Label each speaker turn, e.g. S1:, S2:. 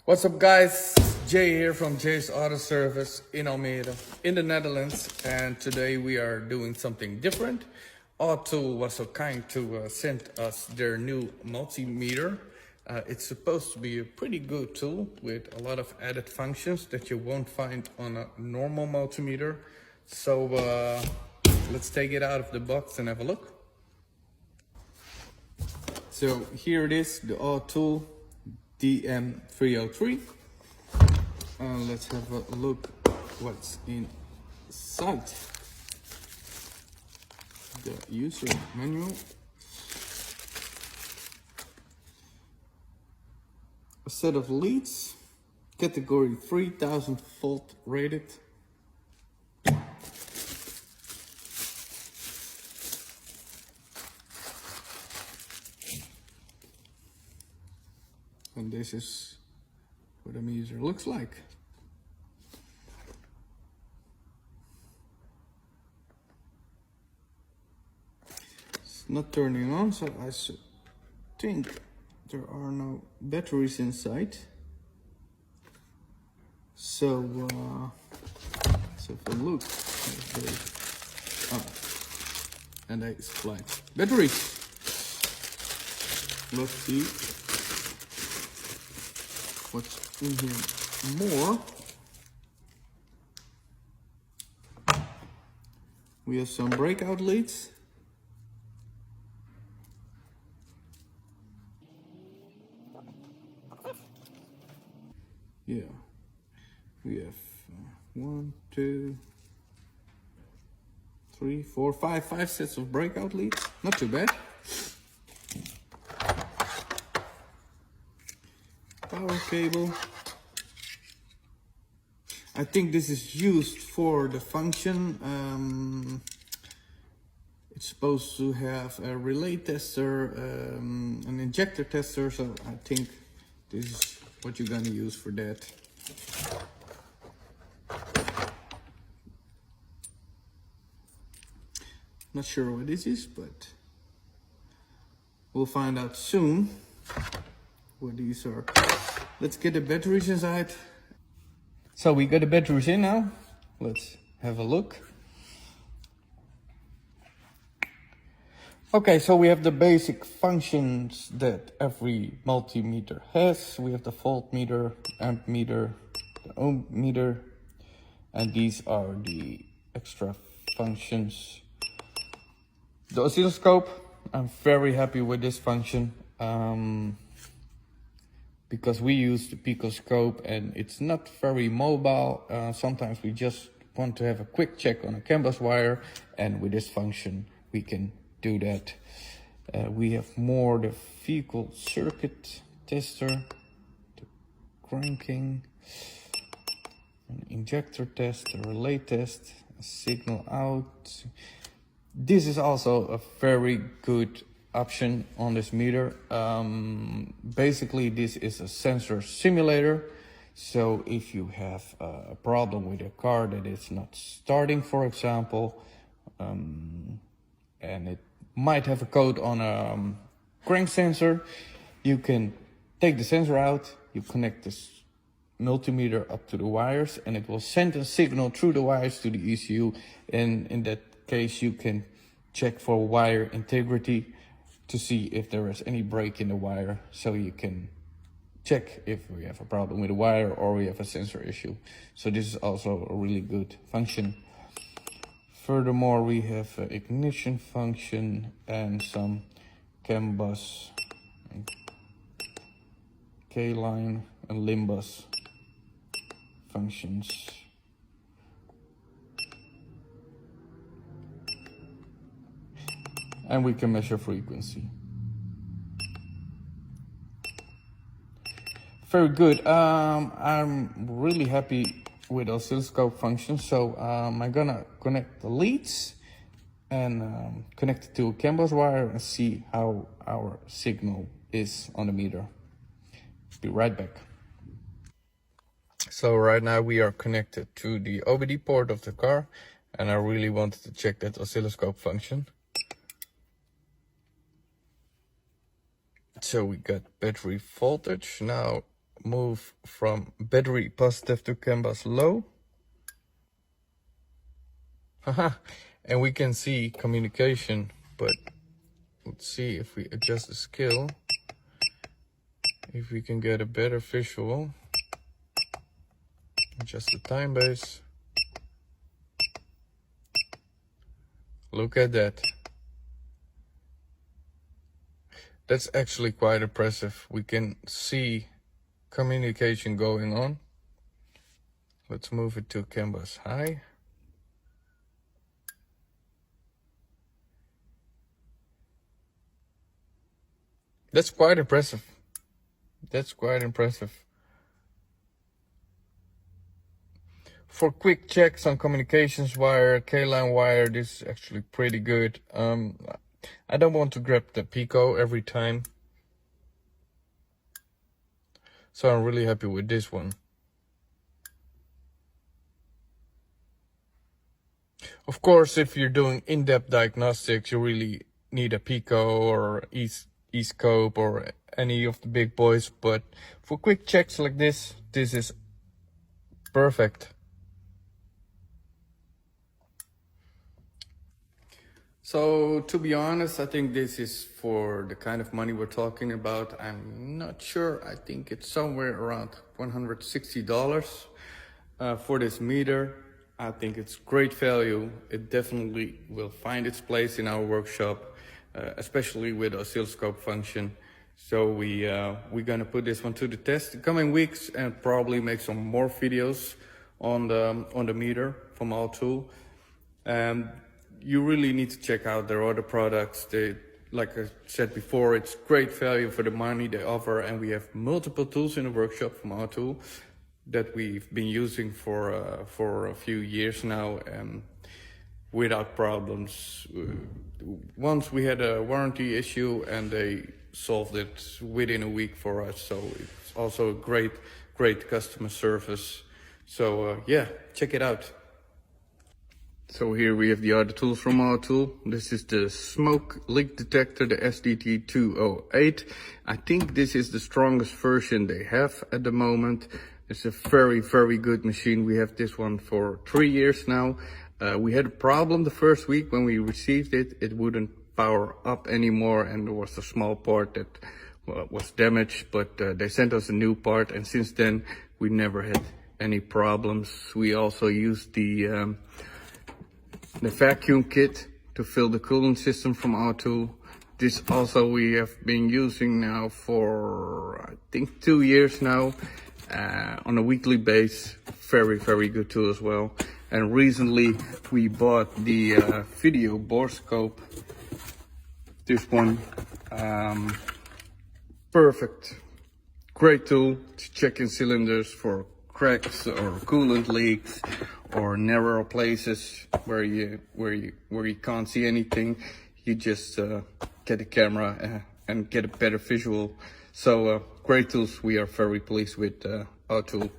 S1: What's up, guys? Jay here from Jay's Auto Service in Almere in the Netherlands, and today we are doing something different. Autool was so kind to send us their new multimeter. It's supposed to be a pretty good tool with a lot of added functions that you won't find on a normal multimeter. So let's take it out of the box and have a look. So here it is, the Autool DM303. Let's have a look what's inside the user manual. A set of leads, category 3000 volt rated. And this is what a meter looks like. It's not turning on, so I think there are no batteries inside. So let's have a look. And they supplied batteries. Let's see what's in here more. We have some breakout leads. Yeah, we have 1, 2, 3, 4, 5 sets of breakout leads. Not too bad. Power cable. I think this is used for the function. It's supposed to have a relay tester, an injector tester, so I think this is what you're gonna use for that. Not sure what this is, but we'll find out soon what these are. Let's get the batteries inside. So we got the batteries in now. Let's have a look. Okay, so we have the basic functions that every multimeter has. We have the voltmeter, amp meter, the ohm meter, and these are the extra functions. The oscilloscope, I'm very happy with this function. Because we use the picoscope and it's not very mobile. Sometimes we just want to have a quick check on a CAN bus wire, and with this function we can do that. We have more the vehicle circuit tester, the cranking, an injector test, a relay test, a signal out. This is also a very good option on this meter. Basically this is a sensor simulator, so if you have a problem with a car that is not starting, for example, and it might have a code on a crank sensor, you can take the sensor out, you connect this multimeter up to the wires, and it will send a signal through the wires to the ECU, and in that case you can check for wire integrity to see if there is any break in the wire, so you can check if we have a problem with the wire or we have a sensor issue. So this is also a really good function. Furthermore, we have an ignition function and some CAN bus, K-line and LIN bus functions. And we can measure frequency. Very good. I'm really happy with oscilloscope function. So I'm gonna connect the leads and connect it to a CAN bus wire and see how our signal is on the meter. Be right back. So right now we are connected to the OBD port of the car, and I really wanted to check that oscilloscope function. So we got battery voltage. Now move from battery positive to CAN bus low. Haha, and we can see communication, but let's see if we adjust the scale, if we can get a better visual. Adjust the time base. Look at that. That's actually quite impressive. We can see communication going on. Let's move it to CAN bus high. That's quite impressive. That's quite impressive. For quick checks on communications wire, K-line wire, this is actually pretty good. I don't want to grab the Pico every time, so I'm really happy with this one. Of course, if you're doing in-depth diagnostics, you really need a Pico or E-scope or any of the big boys, but for quick checks like this is perfect. So to be honest, I think this is for the kind of money we're talking about. I'm not sure. I think it's somewhere around $160 for this meter. I think it's great value. It definitely will find its place in our workshop, especially with oscilloscope function. So we're gonna put this one to the test in coming weeks and probably make some more videos on the meter from Autool. You really need to check out their other products. They, like I said before, it's great value for the money they offer, and we have multiple tools in the workshop from Autool that we've been using for a few years now, without problems. Once we had a warranty issue, and they solved it within a week for us. So it's also a great customer service. So yeah, check it out. So here we have the other tools from Autool. This is the smoke leak detector, the SDT208. I think this is the strongest version they have at the moment. It's a very good machine. We have this one for 3 years now. We had a problem the first week when we received it. It wouldn't power up anymore, and there was a small part that was damaged, but they sent us a new part, and since then we never had any problems. We also used the vacuum kit to fill the coolant system from Autool. This also we have been using now for I think 2 years now, on a weekly base. Very good tool as well. And recently we bought the video borescope. This one, perfect, great tool to check in cylinders for cracks or coolant leaks or narrow places where you can't see anything. You just get a camera and get a better visual. So great tools. We are very pleased with Autool.